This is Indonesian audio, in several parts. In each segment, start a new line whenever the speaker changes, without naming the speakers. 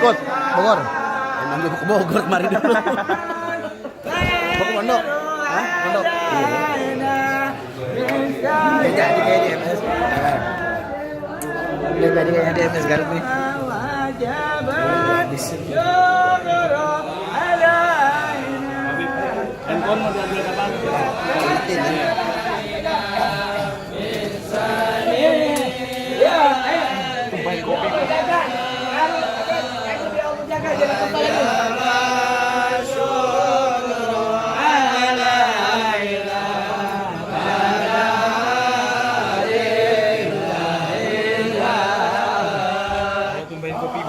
ikut Bogor. Nanti ke Bogor kemarin dulu. Mau ke Pondok? Hah? Pondok? Iya. Jadi kayak di MS. Dia tadi kayak di MS Garut nih.
Handphone mau diambil kapan? Tumpahin kopi. Tumpahin kopi.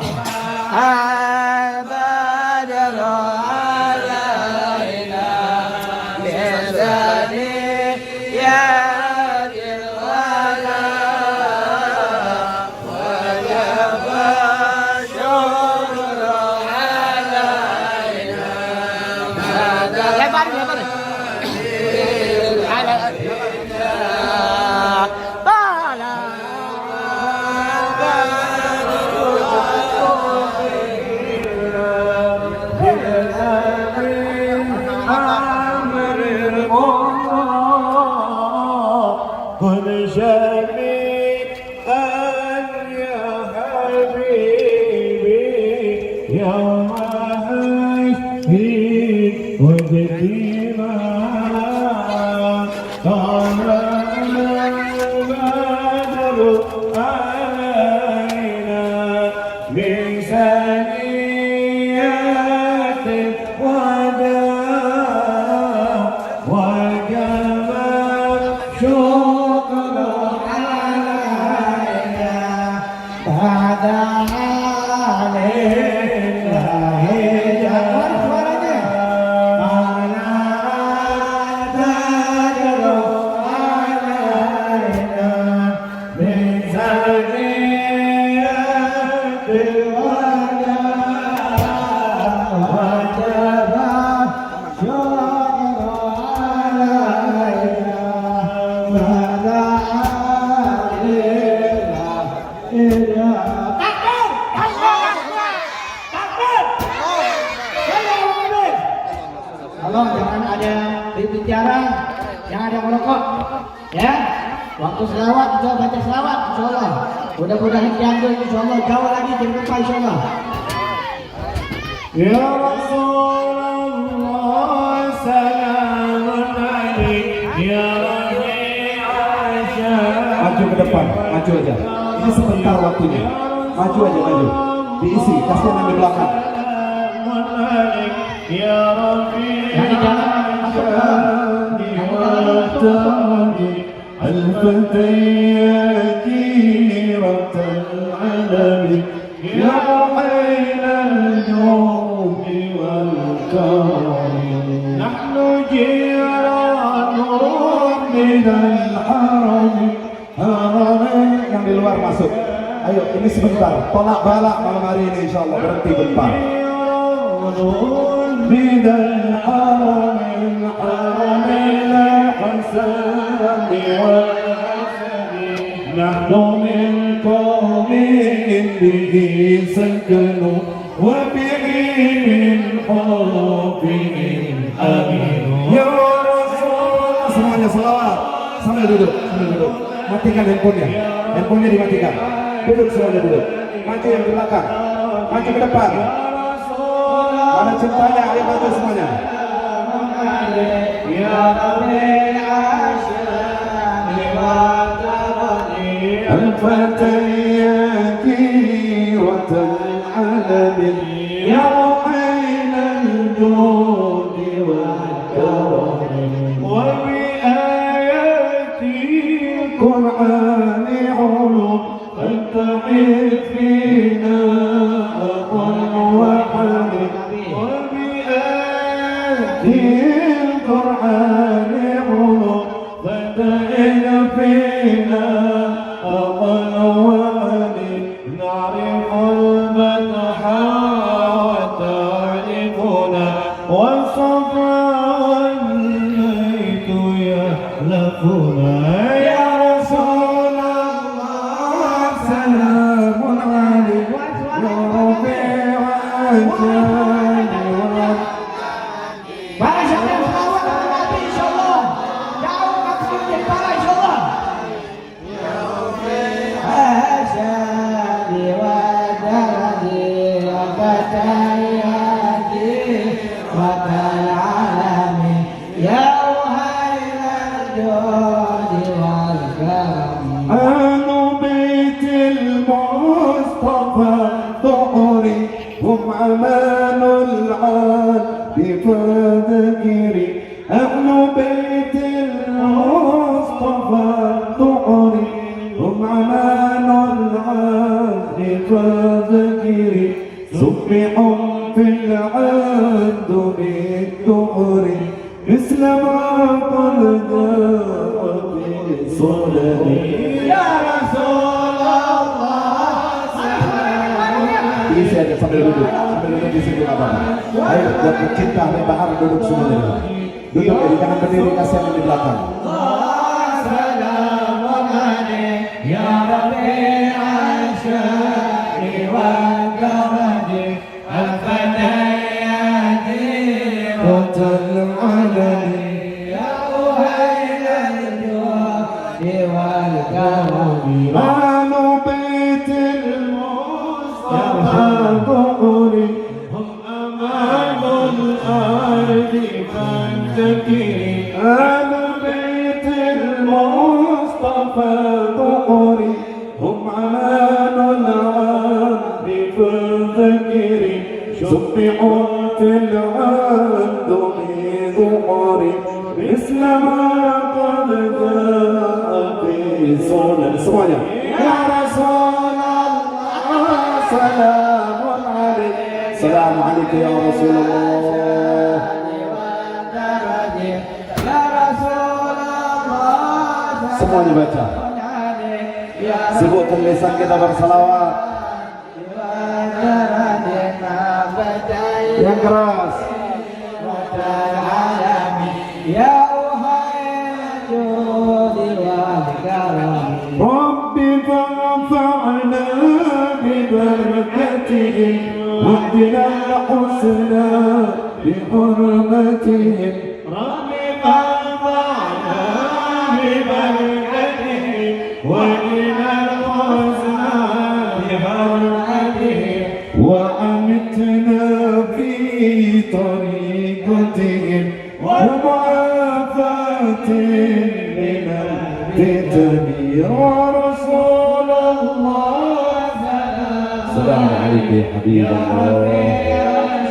Tolong jangan ada berbicara, jangan ada merokok, ya. Waktu selawat, kita baca selawat, insyaallah. Mudah-mudahan diambil, insyaallah. Jauh lagi jemput insyaallah.
Ya Rasulullah, salamun alaik, ya Rafi'asyah. Maju ke depan, maju aja. Ini sebentar waktunya. Maju aja, maju. Diisi, kasihan yang di belakang. Ya الفتيات كيرة العلم يا عين الجود والكرم نحن جيران من الحرم yang di luar masuk. Ayo, ini sebentar. Tolak balak malam hari ini insyaallah berhenti bentar. من الحرم الحرم الحسن والحسن نحن من قوم به سكنوا وبه من حبهم أمين يا رسول. Semuanya selawat sambil duduk, matikan handphonenya, handphonenya dimatikan, duduk semuanya, duduk, maju yang di belakang, maju ke depan. Mana cintanya, ayo maju semuanya. Ya Rabbil Asyam wa Tabani Al-Fatayat Kiratul Alamin Ya Ain al-Jud wal-Karam wa bi ayati Qur'ani ulum Al-Ta'id fina aqal wa halim القرآن علوم فتئن فينا أقل وعلي نعرف الفتح وتعرفنا والصفا والبيت يحلفنا يا رسول الله سلام عليك يا رفيع
الجود والكرم
أهل بيت المصطفى طهري هم أمان العهد فذكري أهل بيت المصطفى طهري هم أمان العهد فذكري سبحوا في العهد بالدهر مثل ما قد جاء في صدري
Ya Rasulullah.
Isi aja sambil duduk di sini nggak apa-apa. Ayo buat pecinta Habib Bahar duduk semuanya. Duduk ya, jangan berdiri, kasihan yang di belakang.
Assalamu alaikum ya Rabbi asyari wa karadi al-fatayati
Qatal alani
ya uhayla al-judi wal karami
آل بيت المصطفى ظهري هم أمان الأرض فانتكري آل بيت المصطفى ظهري هم أمان الأرض فانتكري سبحوا في العهد بظهري مثل ما قد جاء في سنن semuanya ya Rasulullah salamun alaikum salamun alaikum ya Rasulullah
ya Rasulullah
semuanya baca sibukkan lisan kita bersalawat yang keras
ya uhayla al-judi wal karami
ربي فانفعنا ببركتهم واهدنا الحسنى بحرمتهم ربي فانفعنا ببركتهم واهدنا الحسنى بحرمتهم وأمتنا في طريقتهم ومعافاة من الفتن يا رسول الله سلام عليك يا حبيب الله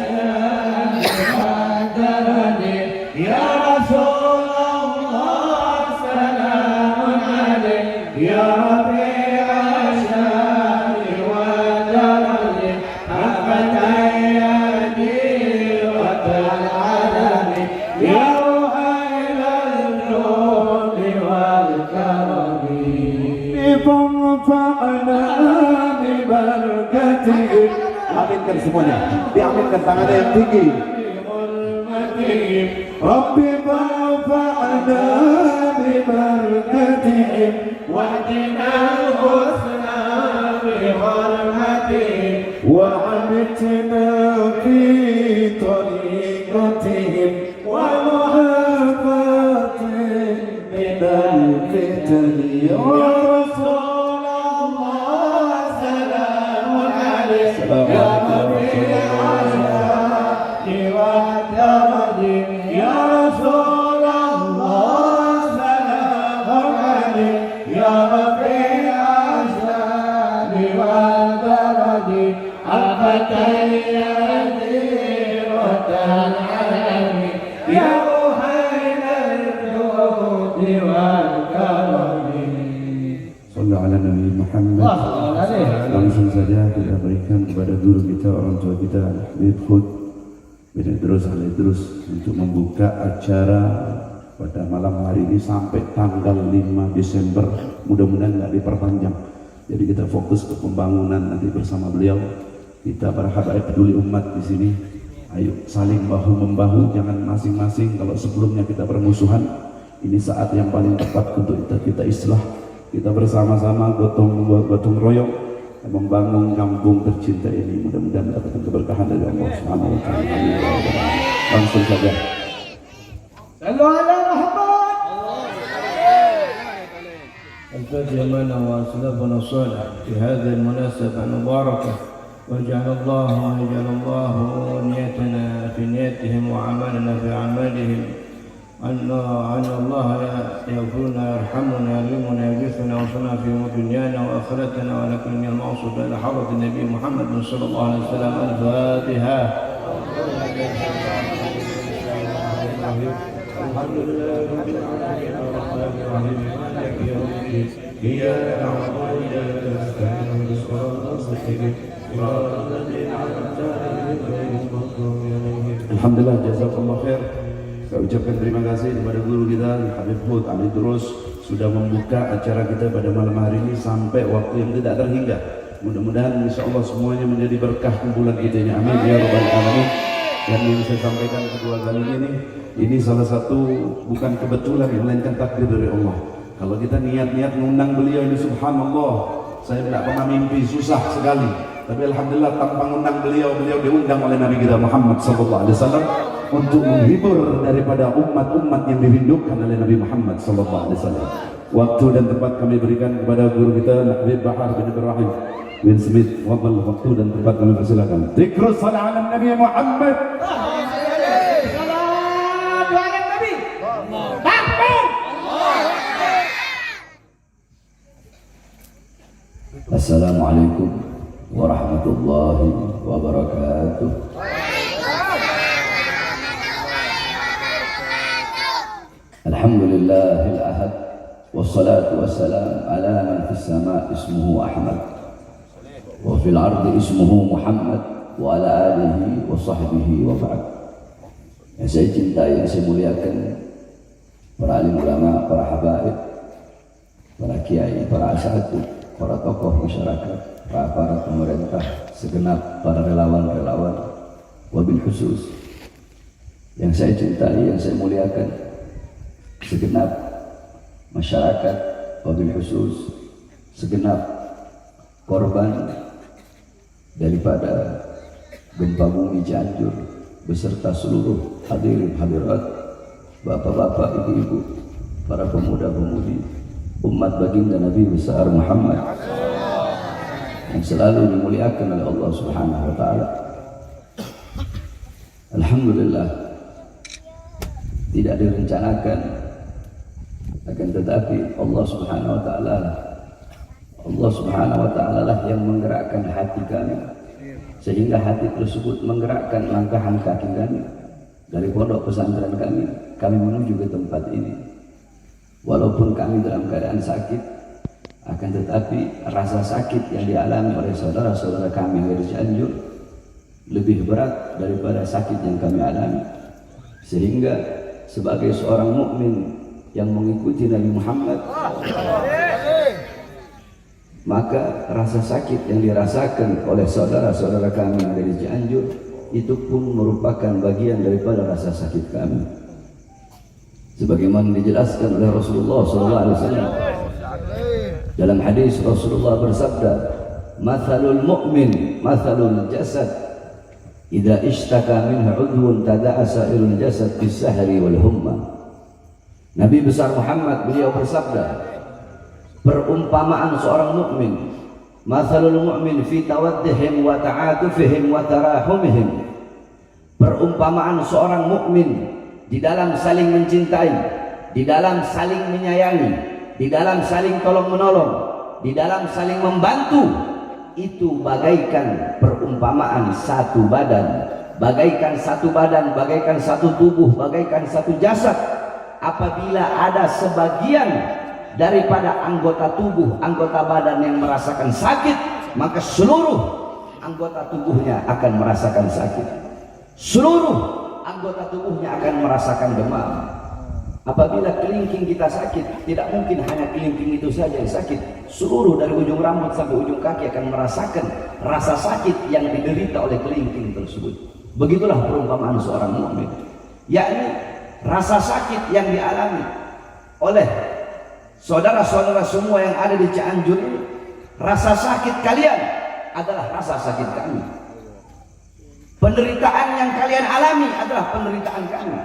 يا رسول الله سلام عليك يا ربيع الشام والدرج حبة يدي والعالم يا أهل الجود والكرم
فانفعنا ببركتهم aminkan semuanya diaminkan tangannya yang tinggi Rabbi fa'fa'na bibarakatihim
واهدنا الحسنى بحرمتهم
وعمتنا في طريقتهم ومعافاة من الفتن يا رسول الله سلام عليك يا ربيع الشام والدرج يا رسول الله سلام عليك يا ربيع الشام والدرج حبة يدي والعالم يا أهل الجود والكرم صلى على Nabi Muhammad. Langsung saja kita berikan kepada guru kita, orang tua kita, Habib Hud bin Idrus Al-Idrus untuk membuka acara pada malam hari ini sampai tanggal 5 Desember. Mudah-mudahan nggak diperpanjang. Jadi kita fokus ke pembangunan nanti bersama beliau. Kita berharap peduli umat di sini. Ayo saling bahu-membahu, jangan masing-masing. Kalau sebelumnya kita bermusuhan, ini saat yang paling tepat untuk kita islah. Kita bersama-sama gotong royong membangun kampung tercinta ini. Mudah-mudahan mendapatkan keberkahan dari Allah Subhanahu wa taala. Langsung saja.
صلوا على محمد.
الفاتحة لنا وأسلافنا الصالح في هذه المناسبة المباركة وجعل الله نيتنا في نيتهم وعملنا في أعمالهم أن الله يغفرنا يرحمنا يعلمنا يجثنا وصلنا في دنيانا وآخرتنا ولكن الموصول إلى حضرة النبي محمد صلى الله عليه وسلم. الفاتحة. الحمد لله رب العالمين الرحمن الرحيم مالك يوم الدين إياك نعبد وإياك نستعين اهدنا الصراط المستقيم صراط الذين أنعمت عليهم غير المغضوب عليهم.
Alhamdulillah, jazakallah khair. Saya ucapkan terima kasih kepada guru kita Habib Hud Amin Terus sudah membuka acara kita pada malam hari ini sampai waktu yang tidak terhingga. Mudah-mudahan insyaallah semuanya menjadi berkah kumpulan kita ini. Amin ya rabbal alamin. Dan yang saya sampaikan kedua kali ini salah satu bukan kebetulan melainkan takdir dari Allah. Kalau kita niat-niat mengundang beliau ini, subhanallah, saya tidak pernah mimpi, susah sekali. Tapi alhamdulillah tanpa mengundang beliau diundang oleh Nabi kita Muhammad sallallahu alaihi wasallam untuk menghibur daripada umat-umat yang dirindukan oleh Nabi Muhammad sallallahu alaihi wasallam. Waktu dan tempat kami berikan kepada guru kita Habib Bahar bin Ibrahim bin Smith. Waktu dan tempat kami persilakan. Dzikrus salat ala Nabi Muhammad. Assalamualaikum warahmatullahi wabarakatuh. Alhamdulillahil ahad wassalatu wassalam ala man fis sama ismuhu Ahmad wa fil ardi ismuhu Muhammad wa ala alihi wa sahbihi wa ba'd. Yang saya cintai, yang saya muliakan, para alim ulama, para habaib, para kiai, para asatidz, para tokoh masyarakat, para aparat pemerintah, segenap para relawan-relawan, wabil khusus yang saya cintai, yang saya muliakan, segenap masyarakat, wabil khusus segenap korban daripada gempa bumi Cianjur beserta seluruh hadirin hadirat, bapak-bapak, ibu-ibu, para pemuda-pemudi umat baginda Nabi besar Muhammad yang selalu dimuliakan oleh Allah Subhanahu wa taala. Alhamdulillah, tidak direncanakan, akan tetapi Allah Subhanahu wa taala lah yang menggerakkan hati kami, sehingga hati tersebut menggerakkan langkahan kaki kami dari pondok pesantren kami menuju ke tempat ini. Walaupun kami dalam keadaan sakit, akan tetapi rasa sakit yang dialami oleh saudara-saudara kami yang dari Cianjur lebih berat daripada sakit yang kami alami. Sehingga sebagai seorang mukmin yang mengikuti Nabi Muhammad, maka rasa sakit yang dirasakan oleh saudara-saudara kami yang dari Cianjur itu pun merupakan bagian daripada rasa sakit kami. Sebagaimana dijelaskan oleh Rasulullah SAW dalam hadis, Rasulullah bersabda, "Mathalul mu'min mathalul jasad, idza ishtaka minhu 'udwun tada'a sa'irul jasad bis-sahri wal humma." Nabi besar Muhammad beliau bersabda, perumpamaan seorang mukmin, mathalul mu'min fi tawaddihim wa ta'atufihim wa tarahumihim, perumpamaan seorang mukmin di dalam saling mencintai, di dalam saling menyayangi, di dalam saling tolong menolong, di dalam saling membantu, itu bagaikan perumpamaan satu badan, bagaikan satu badan, bagaikan satu tubuh, bagaikan satu jasad. Apabila ada sebagian daripada anggota tubuh, anggota badan yang merasakan sakit, maka seluruh anggota tubuhnya akan merasakan sakit. Seluruh anggota tubuhnya akan merasakan demam. Apabila kelingking kita sakit, tidak mungkin hanya kelingking itu saja yang sakit. Seluruh dari ujung rambut sampai ujung kaki akan merasakan rasa sakit yang diderita oleh kelingking tersebut. Begitulah perumpamaan seorang mukmin, yakni rasa sakit yang dialami oleh saudara-saudara semua yang ada di Cianjur ini. Rasa sakit kalian adalah rasa sakit kami. Penderitaan yang kalian alami adalah penderitaan kami.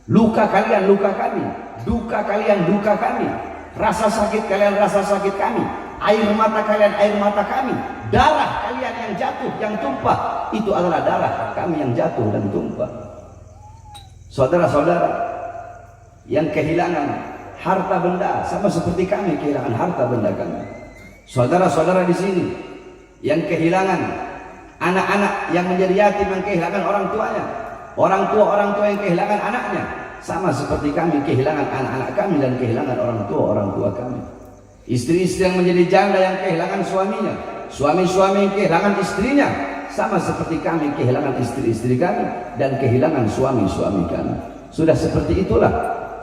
Luka kalian luka kami, duka kalian duka kami, rasa sakit kalian rasa sakit kami, air mata kalian air mata kami, darah kalian yang jatuh yang tumpah itu adalah darah kami yang jatuh dan tumpah. Saudara-saudara, yang kehilangan harta benda sama seperti kami kehilangan harta benda kami. Saudara-saudara di sini yang kehilangan anak-anak yang menjadi yatim, yang kehilangan orang tuanya, orang tua yang kehilangan anaknya, sama seperti kami kehilangan anak-anak kami dan kehilangan orang tua kami. Istri-istri yang menjadi janda yang kehilangan suaminya, suami-suami yang kehilangan istrinya, sama seperti kami kehilangan istri-istri kami dan kehilangan suami-suami kami. Sudah seperti itulah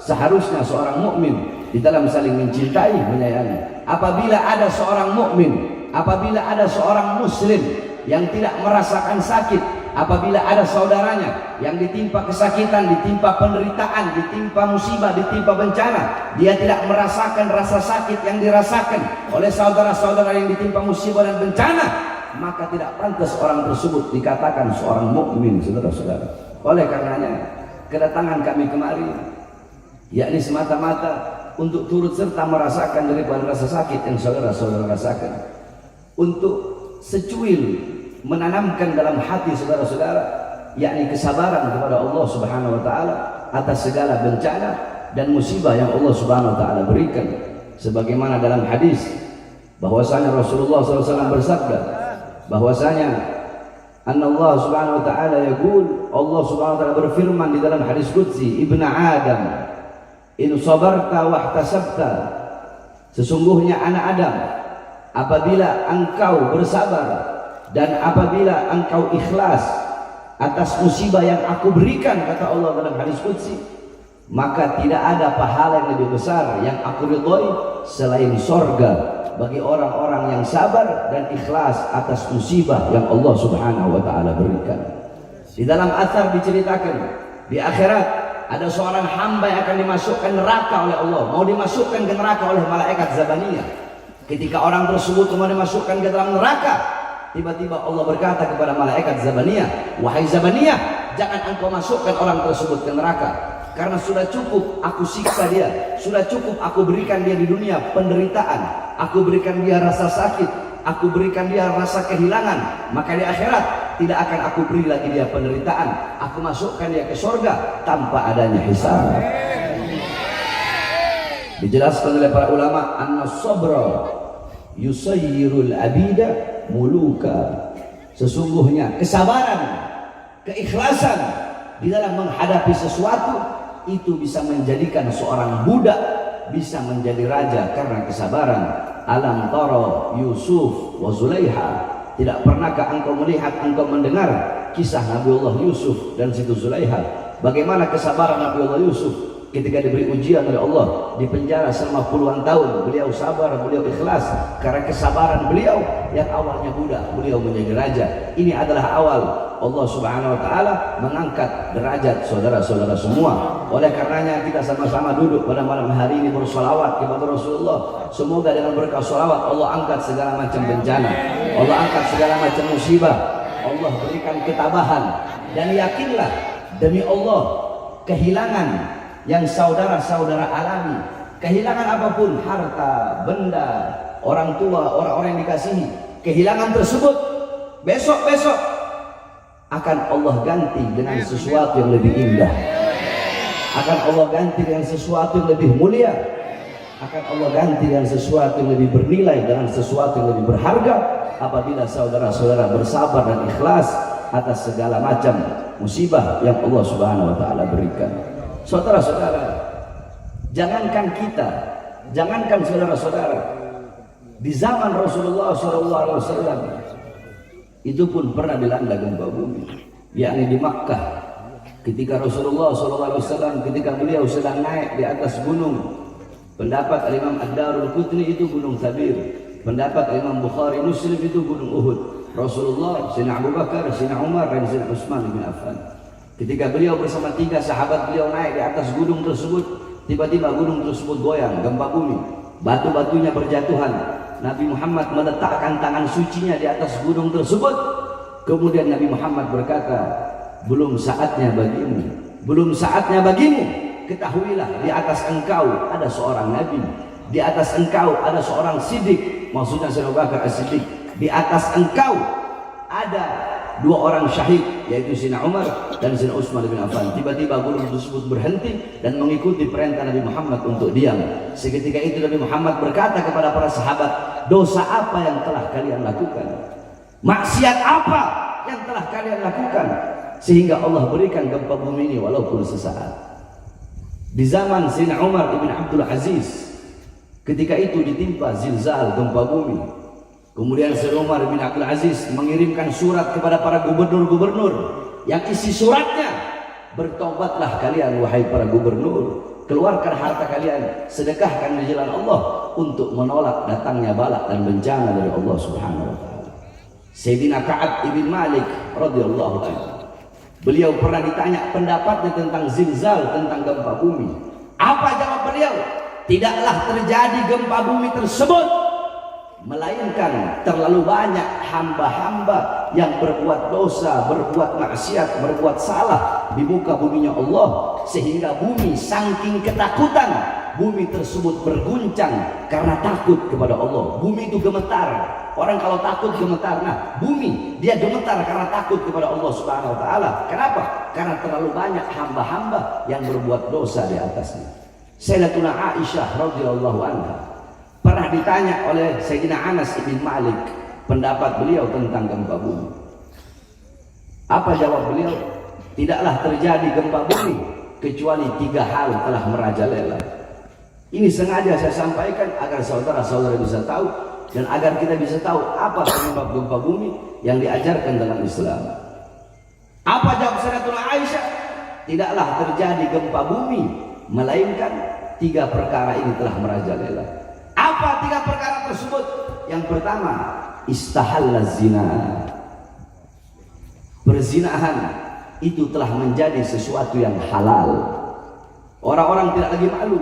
seharusnya seorang mukmin di dalam saling mencintai, menyayangi. Apabila ada seorang mukmin, apabila ada seorang muslim yang tidak merasakan sakit, apabila ada saudaranya yang ditimpa kesakitan, ditimpa penderitaan, ditimpa musibah, ditimpa bencana, dia tidak merasakan rasa sakit yang dirasakan oleh saudara-saudara yang ditimpa musibah dan bencana, maka tidak pantas orang tersebut dikatakan seorang mukmin, saudara-saudara. Oleh karenanya kedatangan kami kemari yakni semata-mata untuk turut serta merasakan daripada rasa sakit yang saudara-saudara rasakan, untuk secuil menanamkan dalam hati saudara-saudara yakni kesabaran kepada Allah Subhanahu wa taala atas segala bencana dan musibah yang Allah Subhanahu wa taala berikan. Sebagaimana dalam hadis bahwasanya Rasulullah SAW bersabda bahwasanya Allah Subhanahu wa taala yaqul, Allah Subhanahu wa taala berfirman di dalam hadis qudsi, Ibnu Adam in sabarta wahtasabta, sesungguhnya anak Adam apabila engkau bersabar dan apabila engkau ikhlas atas musibah yang aku berikan, kata Allah dalam hadis qudsi, maka tidak ada pahala yang lebih besar yang aku ridhoi selain sorga bagi orang-orang yang sabar dan ikhlas atas musibah yang Allah Subhanahu wa taala berikan. Di dalam athar diceritakan di akhirat ada seorang hamba yang akan dimasukkan neraka oleh Allah, mau dimasukkan ke neraka oleh malaikat Zabaniyah. Ketika orang tersebut mau dimasukkan ke dalam neraka, tiba-tiba Allah berkata kepada malaikat Zabaniyah, wahai Zabaniyah, jangan engkau masukkan orang tersebut ke neraka, karena sudah cukup aku siksa dia, sudah cukup aku berikan dia di dunia penderitaan, aku berikan dia rasa sakit, aku berikan dia rasa kehilangan, maka di akhirat tidak akan aku beri lagi dia penderitaan, aku masukkan dia ke surga tanpa adanya hisab. Dijelaskan oleh para ulama, anna sabra yusayyirul abida muluka, sesungguhnya kesabaran, keikhlasan di dalam menghadapi sesuatu itu bisa menjadikan seorang budak bisa menjadi raja karena kesabaran. Alam tara Yusuf wa Zulaiha, tidak pernahkah engkau melihat, engkau mendengar kisah Nabiullah Yusuf dan Siti Zulaiha, bagaimana kesabaran Nabiullah Yusuf ketika diberi ujian oleh Allah di penjara selama puluhan tahun, beliau sabar, beliau ikhlas karena kesabaran beliau yang awalnya budak, beliau menjadi raja. Ini adalah awal Allah Subhanahu wa taala mengangkat derajat saudara-saudara semua. Oleh karenanya kita sama-sama duduk pada malam hari ini bersolawat kepada Rasulullah. Semoga dengan berkah solawat Allah angkat segala macam bencana, Allah angkat segala macam musibah, Allah berikan ketabahan. Dan yakinlah demi Allah, kehilangan yang saudara-saudara alami, kehilangan apapun, harta, benda, orang tua, orang-orang yang dikasihi, kehilangan tersebut besok-besok akan Allah ganti dengan sesuatu yang lebih indah, akan Allah ganti dengan sesuatu yang lebih mulia, akan Allah ganti dengan sesuatu yang lebih bernilai, dengan sesuatu yang lebih berharga apabila saudara-saudara bersabar dan ikhlas atas segala macam musibah yang Allah Subhanahu wa taala berikan. Saudara-saudara, jangankan kita, jangankan saudara-saudara, di zaman Rasulullah SAW itu pun pernah dilanda gempa bumi, yakni di Makkah. Ketika Rasulullah SAW, ketika beliau sedang naik di atas gunung, pendapat Imam Ad-Darul Qutni itu gunung Thabir, pendapat Imam Bukhari Muslim itu gunung Uhud. Rasulullah, Sayyidina Abu Bakar, Sayyidina Umar dan Sayyidina Utsman bin Affan, ketika beliau bersama 3 sahabat beliau naik di atas gunung tersebut, tiba-tiba gunung tersebut goyang, gempa bumi, batu-batunya berjatuhan. Nabi Muhammad meletakkan tangan sucinya di atas gunung tersebut. Kemudian Nabi Muhammad berkata, belum saatnya bagimu, belum saatnya bagimu. Ketahuilah di atas engkau ada seorang Nabi, di atas engkau ada seorang Siddiq, maksudnya Sayyidina Abu Bakar As-Siddiq. Di atas engkau ada
dua orang syahid, yaitu Sayyidina Umar dan Sayyidina Utsman bin Affan. Tiba-tiba gunung tersebut berhenti dan mengikuti perintah Nabi Muhammad untuk diam. Seketika itu Nabi Muhammad berkata kepada para sahabat, dosa apa yang telah kalian lakukan? Maksiat apa yang telah kalian lakukan sehingga Allah berikan gempa bumi ini walaupun sesaat? Di zaman Sayyidina Umar bin Abdul Aziz, ketika itu ditimpa zilzal, gempa bumi. Kemudian Sayyidina Umar bin Abdul Aziz mengirimkan surat kepada para gubernur-gubernur, yang isi suratnya, bertobatlah kalian wahai para gubernur, keluarkan harta kalian, sedekahkan di jalan Allah untuk menolak datangnya bala dan bencana dari Allah Subhanahu wa taala. Sayyidina Ka'ab ibn Malik radhiyallahu anhu, beliau pernah ditanya pendapatnya tentang zilzal, tentang gempa bumi. Apa jawab beliau? Tidaklah terjadi gempa bumi tersebut, melainkan terlalu banyak hamba-hamba yang berbuat dosa, berbuat maksiat, berbuat salah di muka buminya Allah, sehingga bumi saking ketakutan, bumi tersebut berguncang karena takut kepada Allah. Bumi itu gemetar. Orang kalau takut gemetar. Nah, bumi dia gemetar karena takut kepada Allah Subhanahu wa taala. Kenapa? Karena terlalu banyak hamba-hamba yang berbuat dosa di atasnya. Sayyidatuna Aisyah radhiyallahu anha pernah ditanya oleh Sayyidina Anas bin Malik pendapat beliau tentang gempa bumi. Apa jawab beliau? Tidaklah terjadi gempa bumi kecuali 3 hal telah merajalela. Ini sengaja saya sampaikan agar saudara-saudara bisa tahu dan agar kita bisa tahu apa penyebab gempa bumi yang diajarkan dalam Islam. Apa jawab Sayyidatuna Aisyah? Tidaklah terjadi gempa bumi melainkan 3 perkara ini telah merajalela. Apa 3 perkara tersebut? Yang pertama, istahalla zina. Perzinahan itu telah menjadi sesuatu yang halal. Orang-orang tidak lagi malu.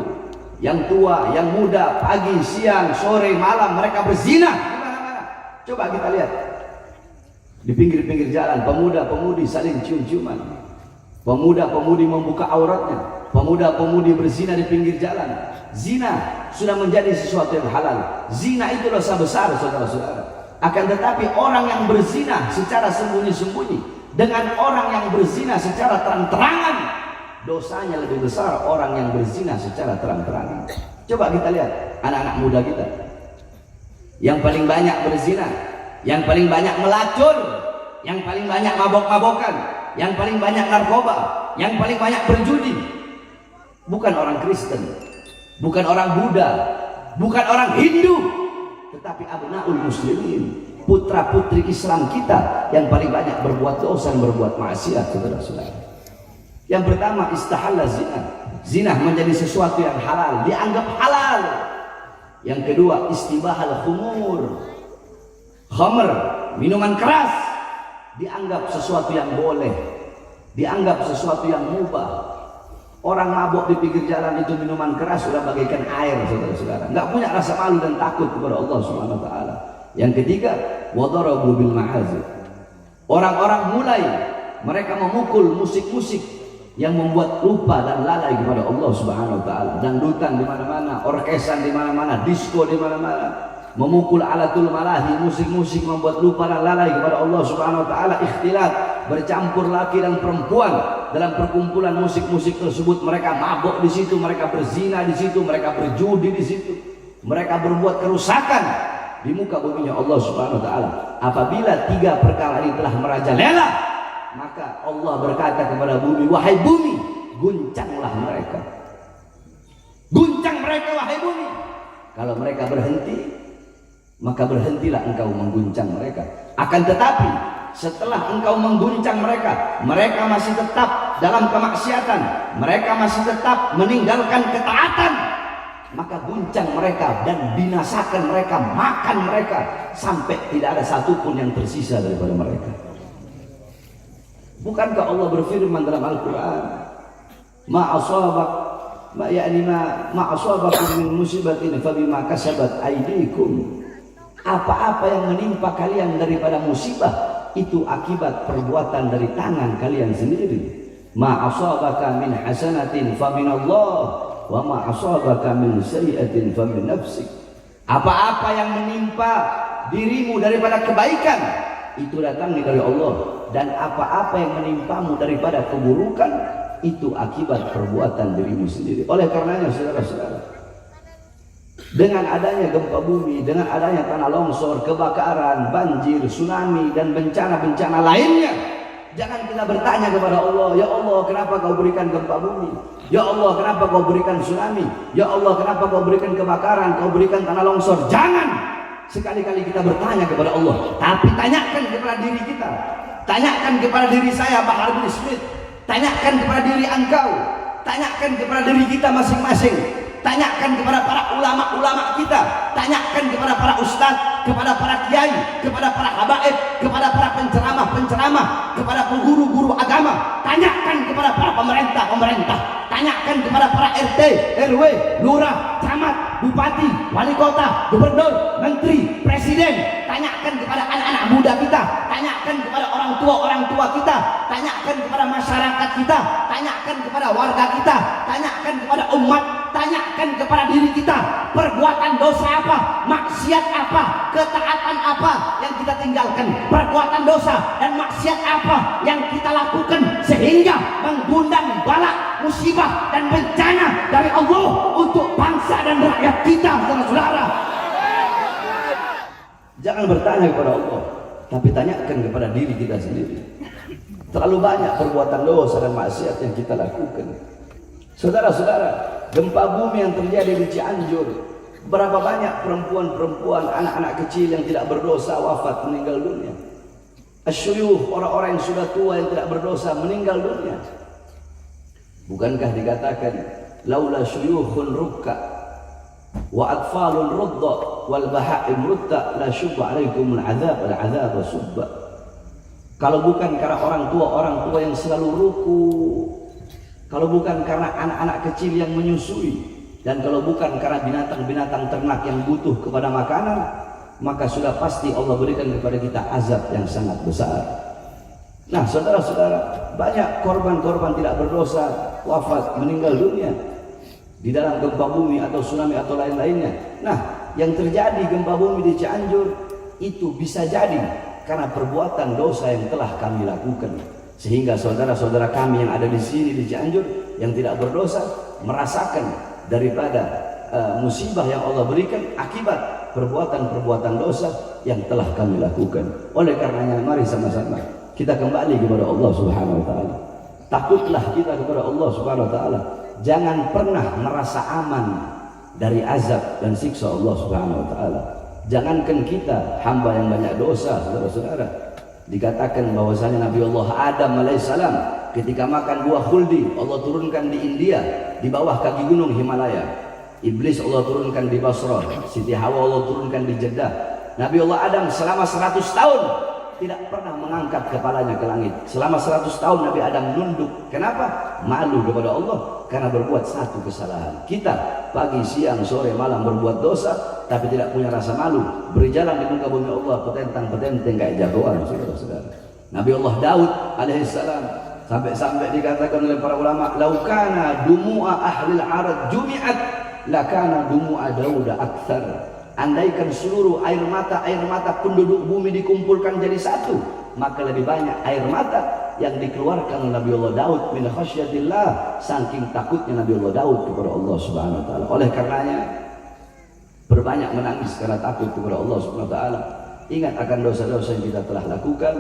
Yang tua, yang muda, pagi, siang, sore, malam mereka berzina di mana-mana. Coba kita lihat di pinggir-pinggir jalan, pemuda-pemudi saling cium-ciuman, pemuda-pemudi membuka auratnya, pemuda-pemudi berzina di pinggir jalan. Zina sudah menjadi sesuatu yang halal. Zina itu dosa besar, saudara-saudara. Akan tetapi orang yang berzina secara sembunyi-sembunyi dengan orang yang berzina secara terang-terangan, dosanya lebih besar orang yang berzina secara terang-terangan. Coba kita lihat anak-anak muda kita yang paling banyak berzina, yang paling banyak melacur, yang paling banyak mabok-mabokan, yang paling banyak narkoba, yang paling banyak berjudi. Bukan orang Kristen, bukan orang Buddha, bukan orang Hindu, tetapi abnaul muslimin, putra-putri Islam kita yang paling banyak berbuat dosa dan berbuat maksiat, saudara-saudara. Yang pertama, istahalla zina. Zina menjadi sesuatu yang halal, dianggap halal. Yang kedua, istibahal khumur. Khamr, minuman keras, dianggap sesuatu yang boleh, dianggap sesuatu yang mubah. Orang mabuk di pinggir jalan itu minuman keras sudah bagaikan air, saudara-saudara. Nggak punya rasa malu dan takut kepada Allah Subhanahu wa taala. Yang ketiga, wadarabu bil ma'azif. Orang-orang mulai mereka memukul musik-musik yang membuat lupa dan lalai kepada Allah Subhanahu wa taala. Dangdutan di mana-mana, orkesan di mana-mana, disco di mana-mana. Memukul alatul malahi, musik-musik membuat lupa dan lalai kepada Allah Subhanahu wa taala. Ikhtilat, bercampur laki dan perempuan dalam perkumpulan musik-musik tersebut. Mereka mabuk di situ, mereka berzina di situ, mereka berjudi di situ. Mereka berbuat kerusakan di muka buminya Allah Subhanahu wa taala. Apabila 3 perkara ini telah merajalela, maka Allah berkata kepada bumi, wahai bumi, guncanglah mereka. Guncang mereka wahai bumi. Kalau mereka berhenti, maka berhentilah engkau mengguncang mereka. Akan tetapi setelah engkau mengguncang mereka, mereka masih tetap dalam kemaksiatan, mereka masih tetap meninggalkan ketaatan, maka guncang mereka dan binasakan mereka, makan mereka sampai tidak ada satupun yang tersisa daripada mereka. Bukankah Allah berfirman dalam Al-Quran, ma asabakum min musibatin fabima kasabat aydikum. Apa-apa yang menimpa kalian daripada musibah itu akibat perbuatan dari tangan kalian sendiri. Ma asabaka min hasanatin faminallah wa ma asabaka min sayyi'atin famin nafsik. Apa-apa yang menimpa dirimu daripada kebaikan itu datangnya dari Allah. dan apa-apa yang menimpamu daripada keburukan itu akibat perbuatan dirimu sendiri. Oleh karenanya saudara-saudara, dengan adanya gempa bumi, dengan adanya tanah longsor, kebakaran, banjir, tsunami dan bencana-bencana lainnya, jangan kita bertanya kepada Allah, ya Allah kenapa kau berikan gempa bumi, ya Allah kenapa kau berikan tsunami, ya Allah kenapa kau berikan kebakaran, kau berikan tanah longsor. Jangan sekali-kali kita bertanya kepada Allah, tapi tanyakan kepada diri kita, tanyakan kepada diri saya Bahar bin Smith, tanyakan kepada diri engkau, tanyakan kepada diri kita masing-masing, tanyakan kepada para ulama-ulama kita, tanyakan kepada para ustadz, kepada para kiai, kepada para habaib, kepada para penceramah-penceramah, kepada guru-guru agama, tanyakan kepada para pemerintah-pemerintah, tanyakan kepada para RT, RW, lurah, camat, bupati, wali kota, gubernur, menteri, presiden, tanyakan kepada anak-anak muda kita, tanyakan kepada orang tua kita, tanyakan kepada masyarakat kita, tanyakan kepada warga kita, tanyakan kepada umat, tanyakan kepada diri kita, perbuatan dosa apa, maksiat apa, ketaatan apa yang kita tinggalkan, perbuatan dosa dan maksiat apa yang kita lakukan sehingga mengundang bala, musibah dan bencana dari Allah untuk bangsa dan rakyat kita, saudara-saudara. Jangan bertanya kepada Allah, tapi tanyakan kepada diri kita sendiri. Terlalu banyak perbuatan dosa dan maksiat yang kita lakukan. Saudara-saudara, gempa bumi yang terjadi di Cianjur, berapa banyak perempuan-perempuan, anak-anak kecil yang tidak berdosa wafat, meninggal dunia. Asyuyuh, orang-orang yang sudah tua yang tidak berdosa meninggal dunia. Bukankah dikatakan laula syuyukhun rukka wa atfalun rudda wal bahaim rutta la syubba alaikumul azab al azab subba. Kalau bukan karena orang tua yang selalu ruku, kalau bukan karena anak-anak kecil yang menyusui, dan kalau bukan karena binatang-binatang ternak yang butuh kepada makanan, maka sudah pasti Allah berikan kepada kita azab yang sangat besar. Nah, saudara-saudara, banyak korban-korban tidak berdosa wafat, meninggal dunia di dalam gempa bumi atau tsunami atau lain-lainnya. Nah, yang terjadi gempa bumi di Cianjur itu bisa jadi karena perbuatan dosa yang telah kami lakukan, sehingga saudara-saudara kami yang ada di sini di Cianjur yang tidak berdosa merasakan daripada musibah yang Allah berikan akibat perbuatan-perbuatan dosa yang telah kami lakukan. Oleh karenanya mari sama-sama kita kembali kepada Allah Subhanahu wa taala. Takutlah kita kepada Allah Subhanahu wa taala. Jangan pernah merasa aman dari azab dan siksa Allah Subhanahu wa taala. Jangankan kita hamba yang banyak dosa, saudara-saudara. Dikatakan bahwasanya Nabi Allah Adam alaihissalam ketika makan buah khuldi, Allah turunkan di India di bawah kaki gunung Himalaya. Iblis Allah turunkan di Basrah, Siti Hawa Allah turunkan di Jeddah. Nabi Allah Adam selama 100 tahun tidak pernah mengangkat kepalanya ke langit. Selama 100 tahun Nabi Adam nunduk. Kenapa? Malu kepada Allah karena berbuat satu kesalahan. Kita pagi, siang, sore, malam berbuat dosa tapi tidak punya rasa malu, berjalan di muka bumi Allah petentang-petenteng kayak jagoan, saudara-saudara. Nabi Allah Daud alaihissalam sampai dikatakan oleh para ulama, laukana dumu'a ahlil arad jumi'at lakana dumu'a Dauda akthar. Andaikan seluruh air mata penduduk bumi dikumpulkan jadi satu, maka lebih banyak air mata yang dikeluarkan oleh Nabi Allah Daud min khasyatillah, saking takutnya Nabi Allah Daud kepada Allah Subhanahu wa taala. Oleh karenanya berbanyak menangis karena takut kepada Allah Subhanahu wa taala. Ingat akan dosa-dosa yang kita telah lakukan.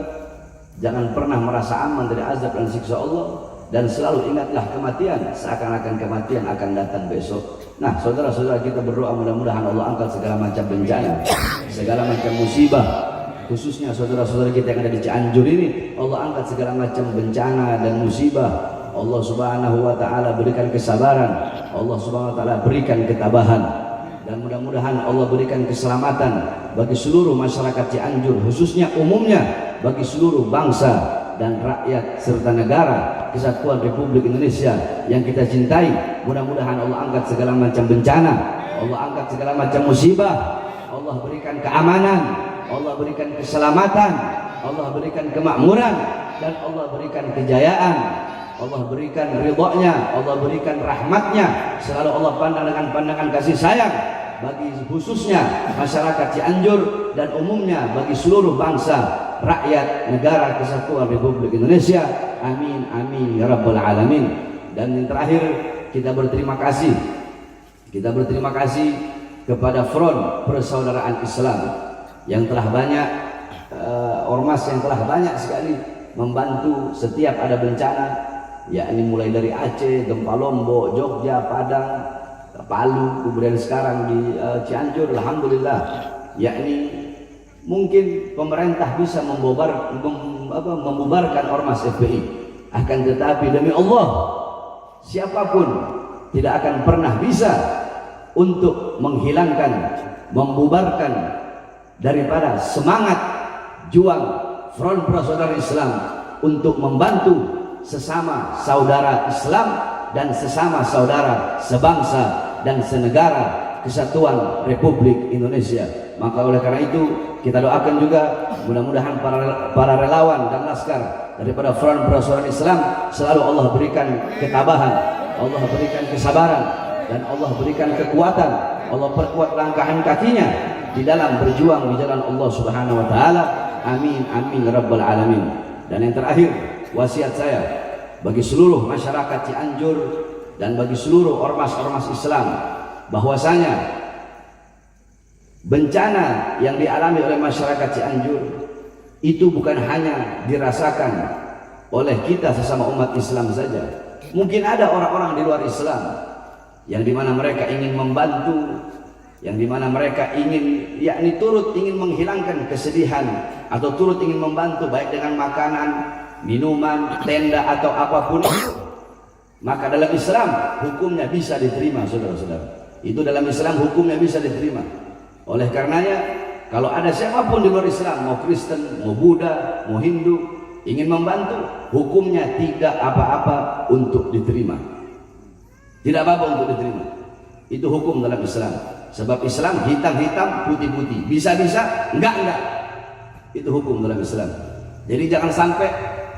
Jangan pernah merasa aman dari azab dan siksa Allah, dan selalu ingatlah kematian, seakan-akan kematian akan datang besok. Nah, saudara-saudara, kita berdoa mudah-mudahan Allah angkat segala macam bencana, segala macam musibah, khususnya saudara-saudara kita yang ada di Cianjur ini. Allah angkat segala macam bencana dan musibah. Allah Subhanahu wa taala berikan kesabaran, Allah Subhanahu wa taala berikan ketabahan, dan mudah-mudahan Allah berikan keselamatan bagi seluruh masyarakat Cianjur, khususnya umumnya bagi seluruh bangsa dan rakyat serta negara kesatuan Republik Indonesia yang kita cintai. Mudah-mudahan Allah angkat segala macam bencana, Allah angkat segala macam musibah, Allah berikan keamanan, Allah berikan keselamatan, Allah berikan kemakmuran, dan Allah berikan kejayaan, Allah berikan ridhonya, Allah berikan rahmatnya. Selalu Allah pandang dengan pandangan kasih sayang bagi khususnya masyarakat Cianjur dan umumnya bagi seluruh bangsa rakyat negara kesatuan Republik Indonesia. Amin amin ya rabbal alamin. Dan yang terakhir, kita berterima kasih kepada Front Persaudaraan Islam yang telah banyak ormas yang telah banyak sekali membantu setiap ada bencana, yakni mulai dari Aceh, gempa Lombok, Jogja, Padang, Palu, kemudian sekarang di Cianjur. Alhamdulillah, yakni mungkin pemerintah bisa membubarkan ormas FPI, akan tetapi demi Allah siapapun tidak akan pernah bisa untuk menghilangkan, membubarkan daripada semangat juang Front Persaudaraan Islam untuk membantu sesama saudara Islam dan sesama saudara sebangsa dan senegara kesatuan Republik Indonesia. Maka oleh karena itu kita doakan juga mudah-mudahan para relawan dan laskar daripada Front Persaudaraan Islam selalu Allah berikan ketabahan, Allah berikan kesabaran, dan Allah berikan kekuatan, Allah perkuat langkahan kakinya di dalam berjuang di jalan Allah Subhanahu wa taala. Amin amin rabbal alamin. Dan yang terakhir, wasiat saya bagi seluruh masyarakat Cianjur dan bagi seluruh ormas-ormas Islam, bahwasanya bencana yang dialami oleh masyarakat Cianjur itu bukan hanya dirasakan oleh kita sesama umat Islam saja. Mungkin ada orang-orang di luar Islam yang dimana mereka ingin membantu, yang dimana mereka ingin yakni turut ingin menghilangkan kesedihan atau turut ingin membantu baik dengan makanan, minuman, tenda atau apapun itu. Maka dalam Islam hukumnya bisa diterima, saudara-saudara. Itu dalam Islam hukumnya bisa diterima. Oleh karenanya kalau ada siapapun di luar Islam, mau Kristen, mau Buddha, mau Hindu, ingin membantu, hukumnya tidak apa-apa untuk diterima. Tidak apa-apa untuk diterima. Itu hukum dalam Islam. Sebab Islam hitam-hitam, putih-putih, bisa-bisa, enggak. Itu hukum dalam Islam. Jadi jangan sampai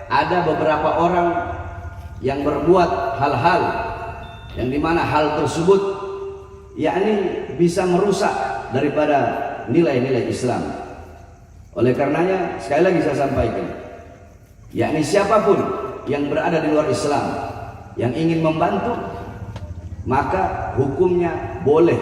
ada beberapa orang yang berbuat hal-hal yang dimana hal tersebut yakni bisa merusak daripada nilai-nilai Islam. Oleh karenanya sekali lagi saya sampaikan, yakni siapapun yang berada di luar Islam yang ingin membantu, maka hukumnya boleh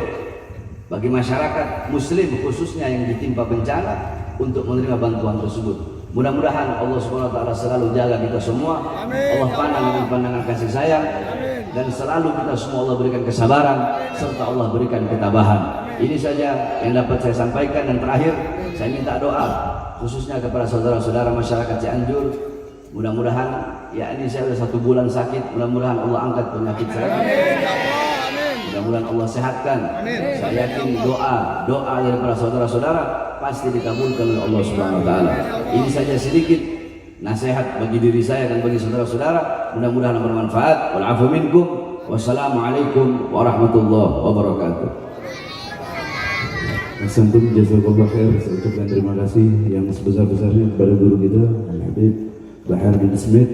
bagi masyarakat muslim khususnya yang ditimpa bencana untuk menerima bantuan tersebut. Mudah-mudahan Allah Subhanahu wa taala selalu jaga kita semua. Allah pandang dengan pandangan kasih sayang, dan selalu kita semua Allah berikan kesabaran serta Allah berikan ketabahan. Ini saja yang dapat saya sampaikan. Dan terakhir saya minta doa khususnya kepada saudara-saudara masyarakat Cianjur. Mudah-mudahan yakni saya sudah 1 bulan sakit, mudah-mudahan Allah angkat penyakit saya. Mudah-mudahan Allah sehatkan. Saya yakin doa daripada saudara-saudara pasti dikabulkan oleh Allah Subhanahu wa taala. Ini saja sedikit nasihat bagi diri saya dan bagi saudara-saudara. Mudah-mudahan bermanfaat. Wal afu minkum. Wassalamualaikum warahmatullahi wabarakatuh.
Assalamualaikum, jazakallah khair. Saya ucapkan terima kasih yang sebesar-besarnya kepada guru kita Al-Habib Bahar bin Smith